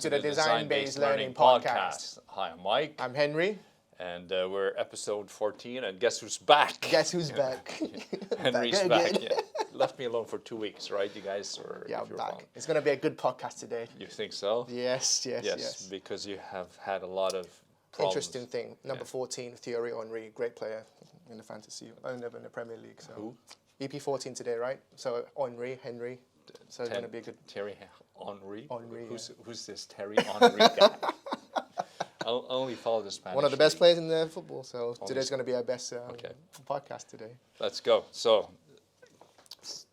to the Design-Based Learning Podcast. Hi, I'm Mike. I'm Henry. And we're episode 14, and guess who's back? Guess who's back? Henry's back. Yeah. Left me alone for 2 weeks, right? You guys? Yeah, I'm back. It's going to be a good podcast today. You think so? Yes. Because you have had a lot of problems. Interesting thing. Number 14, Thierry Henry, great player in the fantasy, never in the Premier League. So. Who? EP14 today, right? So Henry. So it's going to be a good... Thierry Henry? Henry, Who's this Thierry Henry guy? I'll only follow the Spanish. One of the best players in the football. So today's going to be our best podcast today. Let's go. So,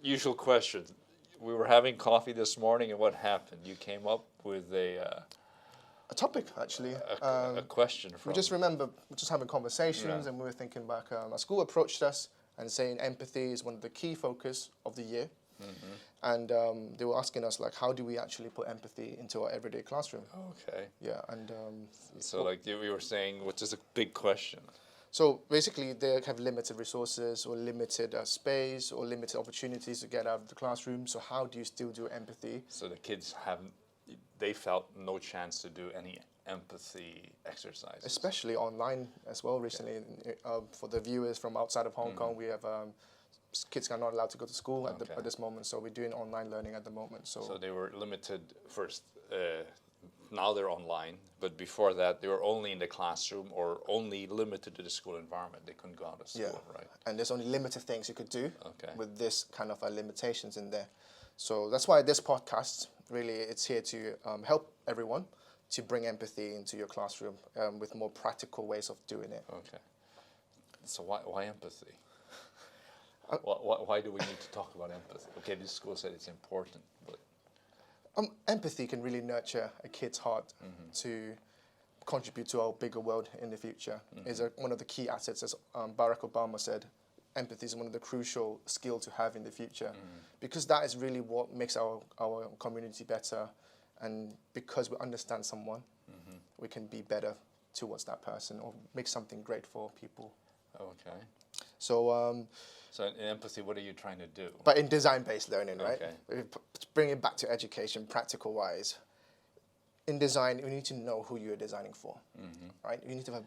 usual question. We were having coffee this morning, and what happened? You came up with a topic, actually. A question. We just remember just having conversations, and we were thinking back. Our school approached us and saying empathy is one of the key focus of the year. Mm-hmm. And they were asking us, like, how do we actually put empathy into our everyday classroom? Okay. Yeah, and... so, like we were saying, which is a big question. So, basically, they have limited resources or limited space or limited opportunities to get out of the classroom. So, how do you still do empathy? So, the kids they felt no chance to do any empathy exercises. Especially online as well, recently. Yeah. For the viewers from outside of Hong Kong, we have... kids are not allowed to go to school at this moment, so we're doing online learning at the moment. So they were limited first. Now they're online, but before that, they were only in the classroom or only limited to the school environment. They couldn't go out of school, right? And there's only limited things you could do with this kind of limitations in there. So that's why this podcast, really, it's here to help everyone to bring empathy into your classroom with more practical ways of doing it. Okay. So why empathy? Why do we need to talk about empathy? Okay, this school said it's important, but... empathy can really nurture a kid's heart to contribute to our bigger world in the future. Is one of the key assets, as Barack Obama said. Empathy is one of the crucial skills to have in the future, because that is really what makes our community better, and because we understand someone, we can be better towards that person or make something great for people. Okay. So... So in empathy, what are you trying to do? But in design-based learning, right? Okay. Bring it back to education, practical-wise. In design, you need to know who you're designing for, right? You need to have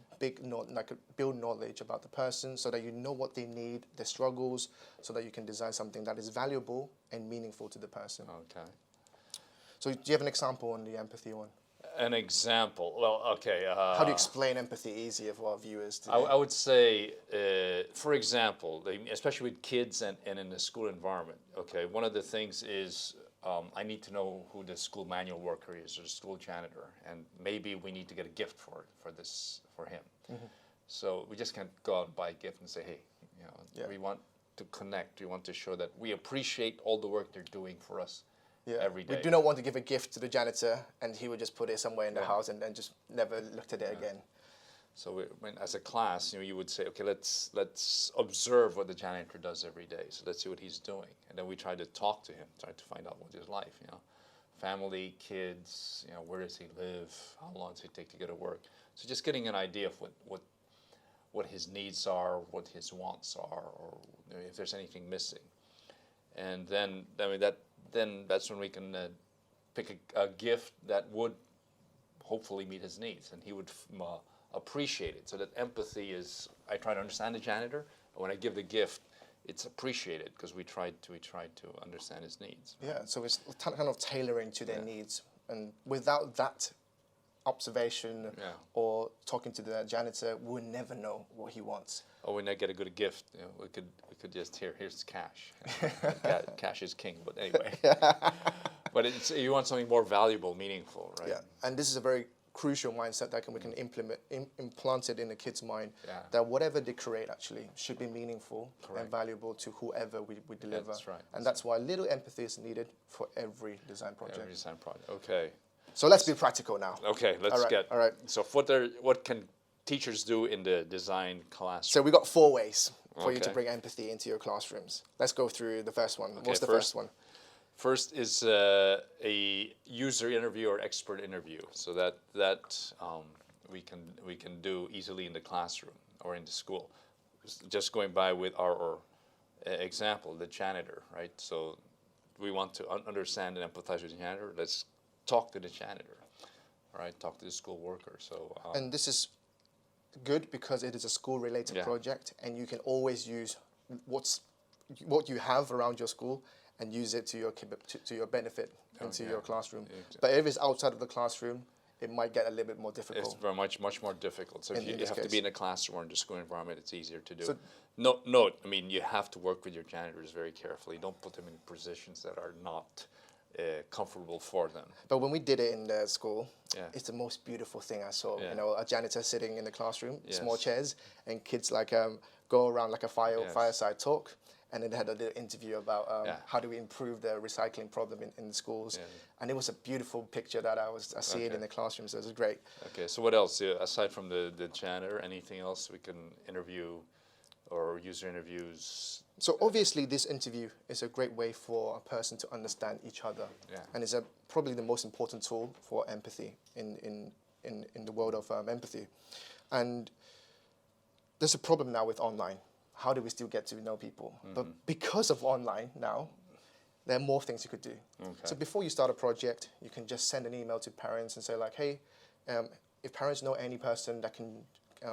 build knowledge about the person so that you know what they need, their struggles, so that you can design something that is valuable and meaningful to the person. Okay. So do you have an example on the empathy one? An example. Well, okay. How do you explain empathy easier for our viewers today? I would say, for example, especially with kids and in the school environment, okay, one of the things is I need to know who the school manual worker is or the school janitor, and maybe we need to get a gift for him. So we just can't go out and buy a gift and say, hey, we want to connect. We want to show that we appreciate all the work they're doing for us. Every day. We do not want to give a gift to the janitor and he would just put it somewhere in the house and then just never looked at it again. So as a class, you would say, okay, let's observe what the janitor does every day. So let's see what he's doing, and then we try to talk to him, try to find out what his life, family, kids, where does he live, how long does it take to get to work. So just getting an idea of what his needs are, what his wants are, or if there's anything missing, and then that's when we can pick a gift that would hopefully meet his needs, and he would appreciate it. So that empathy is, I try to understand the janitor, and when I give the gift, it's appreciated because we tried to understand his needs. Yeah, so it's kind of tailoring to their needs, and without that observation or talking to the janitor, we'll never know what he wants. Or when I get a good gift, we could just here's cash. Cash is king, but anyway. But you want something more valuable, meaningful, right? Yeah, and this is a very crucial mindset that we can implant it in the kid's mind. That whatever they create actually should be meaningful and valuable to whoever we deliver. That's right. And that's why little empathy is needed for every design project. Every design project. Okay. So let's be practical now. Okay, let's get. All right. So what can teachers do in the design classroom? So we got 4 ways for you to bring empathy into your classrooms. Let's go through the first one. What's the first one? First is a user interview or expert interview, so that we can do easily in the classroom or in the school. Just going by with our example, the janitor, right? So we want to understand and empathize with the janitor. Let's talk to the janitor. right? Talk to the school worker. So And this is good because it is a school-related Yeah. project, and you can always use what you have around your school and use it to your benefit into your classroom. Yeah. But if it's outside of the classroom, it might get a little bit more it's difficult. very much more difficult. So if In you this have to case. be in a classroom or in the school environment, it's easier to do. So- Note, I mean, you have to work with your janitors very carefully. Don't put them in positions that are not comfortable for them. But when we did it in the school, Yeah. it's the most beautiful thing I saw. Yeah. You know, a janitor sitting in the classroom, small Yes. chairs, and kids like go around like a Yes. fireside talk. And then they had a little interview about Yeah. how do we improve the recycling problem in the schools. Yeah. And it was a beautiful picture that I see it Okay. in the classroom, so it was great. Okay, so what else? Aside from the janitor, anything else we can interview or user interviews? So obviously this interview is a great way for a person to understand each other. Yeah. And it's probably the most important tool for empathy in the world of empathy. And there's a problem now with online. How do we still get to know people? But because of online now, there are more things you could do. Okay. So before you start a project, you can just send an email to parents and say like, hey, if parents know any person that can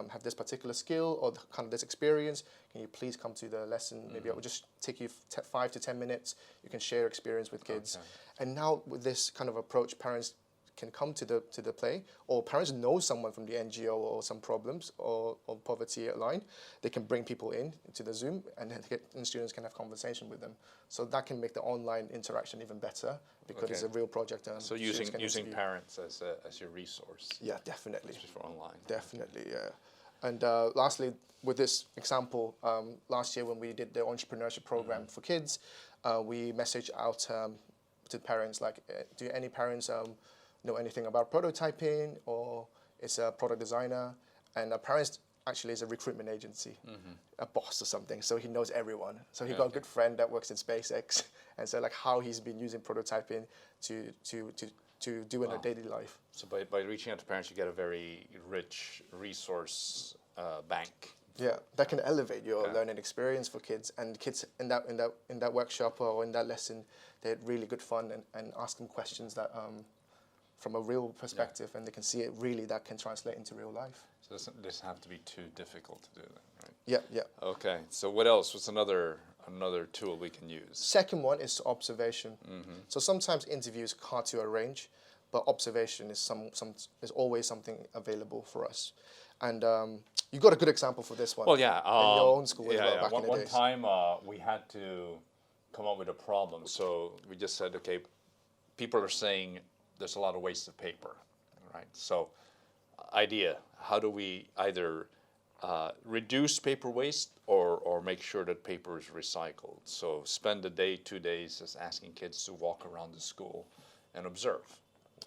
have this particular skill or kind of this experience, can you please come to the lesson? Maybe it will just take you 5 to 10 minutes. You can share experience with kids. Okay. And now with this kind of approach, parents can come to the play, or parents know someone from the NGO or some problems or poverty line, they can bring people in to the Zoom, and then students can have conversation with them. So that can make the online interaction even better because Okay. it's a real project. So students can using interview. parents as your resource. Yeah, definitely. Just for online. Definitely, yeah. And lastly, with this example, last year when we did the entrepreneurship program for kids, we messaged out to parents like, do any parents know anything about prototyping, or is a product designer? And our parents actually is a recruitment agency, a boss or something, so he knows everyone. So he got a good friend that works in SpaceX, and so like how he's been using prototyping to do in a daily life. So by reaching out to parents, you get a very rich resource bank. Yeah, that can elevate your learning experience for kids, and kids in that workshop or in that lesson, they had really good fun and ask them questions that from a real perspective, and they can see it really that can translate into real life. So it doesn't have to be too difficult to do that, right? Yeah, yeah. Okay. So what else? What's another tool we can use? Second one is observation. So sometimes interviews are hard to arrange, but observation is there's always something available for us. And you got a good example for this one. Well, yeah. in your own school as well, back in the One days. time we had to come up with a problem. So we just said, okay, people are saying there's a lot of waste of paper, right? So idea, how do we either reduce paper waste or make sure that paper is recycled? So spend a day, 2 days just asking kids to walk around the school and observe.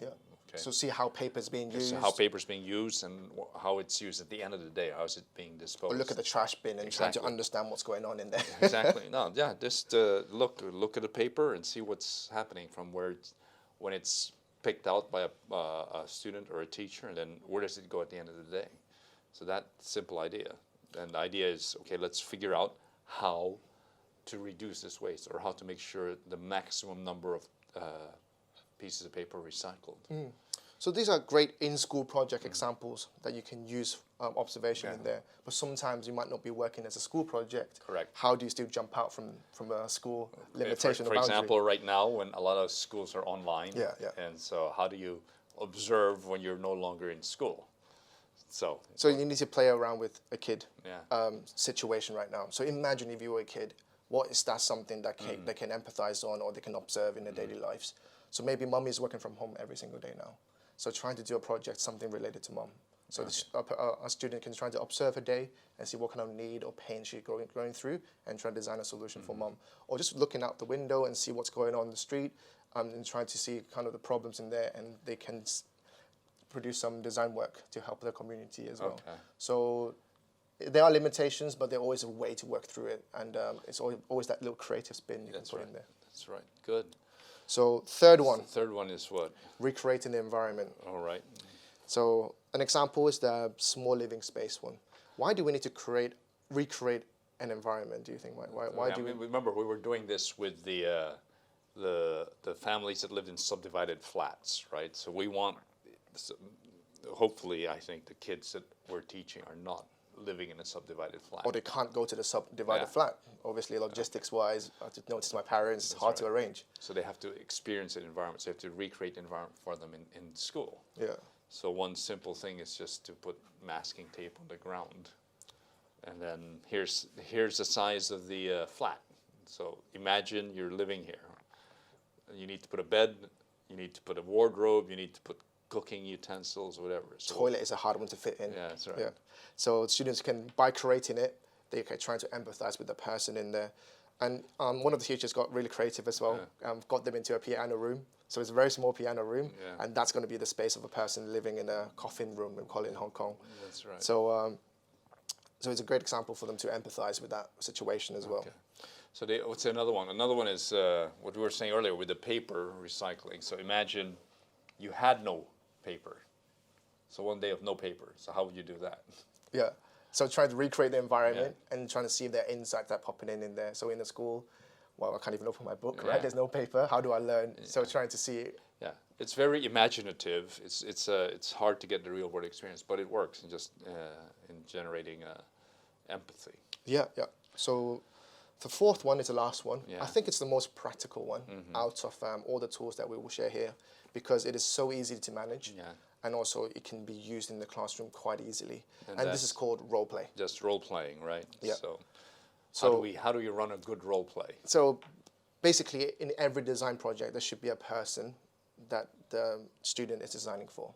Yeah. Okay. So see how paper is being used. So how paper is being used and how it's used at the end of the day. How is it being disposed? or look at the trash bin and try to Exactly. understand what's going on in there. Exactly. No, yeah. Just look at the paper and see what's happening from when it's picked out by a student or a teacher, and then where does it go at the end of the day? So that simple idea. And the idea is, okay, let's figure out how to reduce this waste, or how to make sure the maximum number of pieces of paper are recycled. So these are great in-school project examples that you can use observation in there. But sometimes you might not be working as a school project. Correct. How do you still jump out from a school limitation For or boundary? example, right now when a lot of schools are online, Yeah, yeah. and so how do you observe when you're no longer in school? So you need to play around with a kid Yeah. situation right now. So imagine if you were a kid, what is that something that they can empathize on or they can observe in their daily lives? So maybe mum is working from home every single day now. So trying to do a project, something related to mum. So a student can try to observe her day and see what kind of need or pain she's going through and try to design a solution for mum. Or just looking out the window and see what's going on in the street and trying to see kind of the problems in there, and they can produce some design work to help their community as well. Okay. So there are limitations, but there's always a way to work through it, and it's always that little creative spin you That's can put right. in there. That's right. Good. So third one, The third one is what? recreating the environment. All right. So an example is the small living space one. Why do we need to recreate an environment, do you think? Why Yeah, do we? remember we were doing this with the families that lived in subdivided flats, right? So we want So hopefully, I think the kids that we're teaching are not living in a subdivided flat. Or they can't go to the subdivided Yeah. flat. Obviously, logistics-wise, I have to notice my parents, it's hard to arrange. So they have to experience an environment. So you have to recreate the environment for them in school. Yeah. So one simple thing is just to put masking tape on the ground. And then here's the size of the flat. So imagine you're living here. You need to put a bed, you need to put a wardrobe, you need to put cooking utensils, whatever. So Toilet is a hard one to fit in. Yeah, that's right. Yeah. So students can, by creating it, they can try to empathize with the person in there. And one of the teachers got really creative as well, got them into a piano room. So it's a very small piano room, and that's going to be the space of a person living in a coffin room, we call it in Hong Kong. That's right. So, so it's a great example for them to empathize with that situation as well. Okay. So what's another one? Another one is what we were saying earlier with the paper recycling. So imagine you had no paper. So one day of no paper. So how would you do that? Yeah. So trying to recreate the environment and trying to see if there are insights that are popping in there. So in the school, well, I can't even open my book, right? There's no paper. How do I learn? So trying to see. Yeah, it's very imaginative. It's hard to get the real world experience, but it works in just in generating empathy. Yeah, yeah. So the fourth one is the last one. Yeah. I think it's the most practical one out of all the tools that we will share here, because it is so easy to manage. Yeah. And also it can be used in the classroom quite easily. And this is called role play. Just role playing, right? Yeah. So how do you run a good role play? So basically in every design project there should be a person that the student is designing for.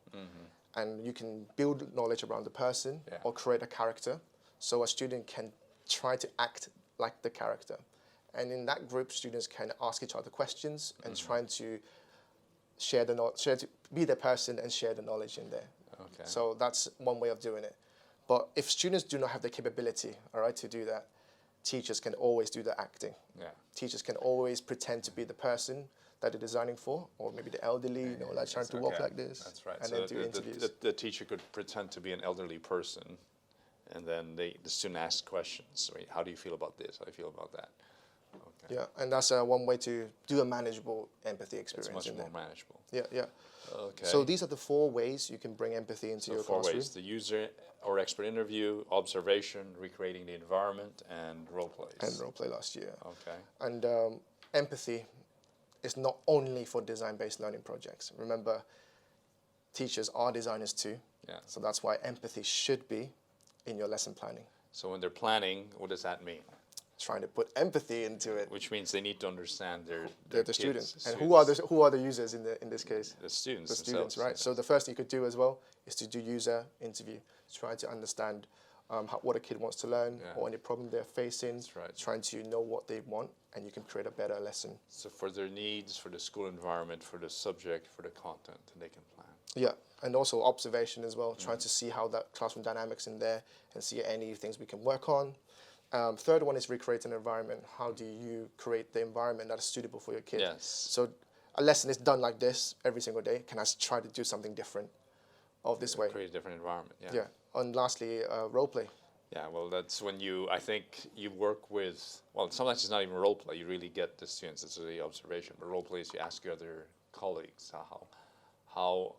And you can build knowledge around the person or create a character so a student can try to act like the character. And in that group, students can ask each other questions and trying to share the knowledge, be the person and share the knowledge in there. Okay. So that's one way of doing it. But if students do not have the capability, all right, to do that, teachers can always do the acting. Yeah. Teachers can always pretend to be the person that they're designing for, or maybe the elderly, you know, like trying to walk like this. That's right. And So then do interviews. the teacher could pretend to be an elderly person, and then the student asks questions. Right? How do you feel about this? How do you feel about that? Okay. Yeah, and that's one way to do a manageable empathy experience. It's much in more there. manageable. Yeah, yeah. Okay. So these are the 4 ways you can bring empathy into your four classroom. ways: the user or expert interview, observation, recreating the environment, and role plays. And role play last year. Okay. And empathy is not only for design-based learning projects. Remember, teachers are designers too. Yeah. So that's why empathy should be in your lesson planning. So when they're planning, what does that mean? Trying to put empathy into it. Which means they need to understand their The kids, students. the And students. who are the users in this case? The students The students, themselves, right? yes. So the first thing you could do as well is to do user interview, try to understand what a kid wants to learn or any problem they're facing, That's right. trying to know what they want, and you can create a better lesson. So for their needs, for the school environment, for the subject, for the content, and they can plan. Yeah, and also observation as well, trying to see how that classroom dynamics in there and see any things we can work on. Third one is recreate an environment. How do you create the environment that is suitable for your kid? Yes. So a lesson is done like this every single day. Can I try to do something different of this way? Create a different environment. Yeah. Yeah. And lastly, role play. Yeah, well, that's when I think you work with, well, sometimes it's not even role play, you really get the students, it's the observation, but role play is you ask your other colleagues, how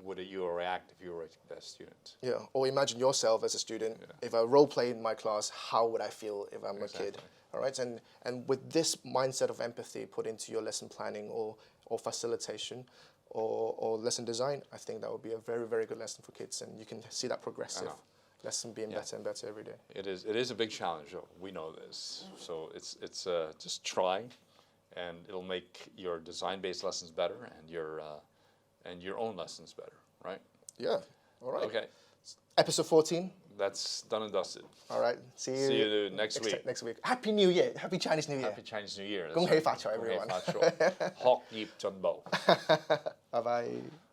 would you react if you were a student? Yeah, or imagine yourself as a student. If I role play in my class, how would I feel if I'm a kid? All right, and with this mindset of empathy put into your lesson planning or facilitation or lesson design, I think that would be a very, very good lesson for kids, and you can see that progressive lesson being better and better every day. It is a big challenge, though. We know this. So it's just try, and it'll make your design-based lessons better and your own lessons better, right? Yeah. All right. Okay. Episode 14. That's done and dusted. All right. See you next week. Next week. Happy New Year. Happy Chinese New Year. Happy Chinese New Year. 恭喜發財 everyone. 恭喜發財. Hock Yip Junbo. Bye bye.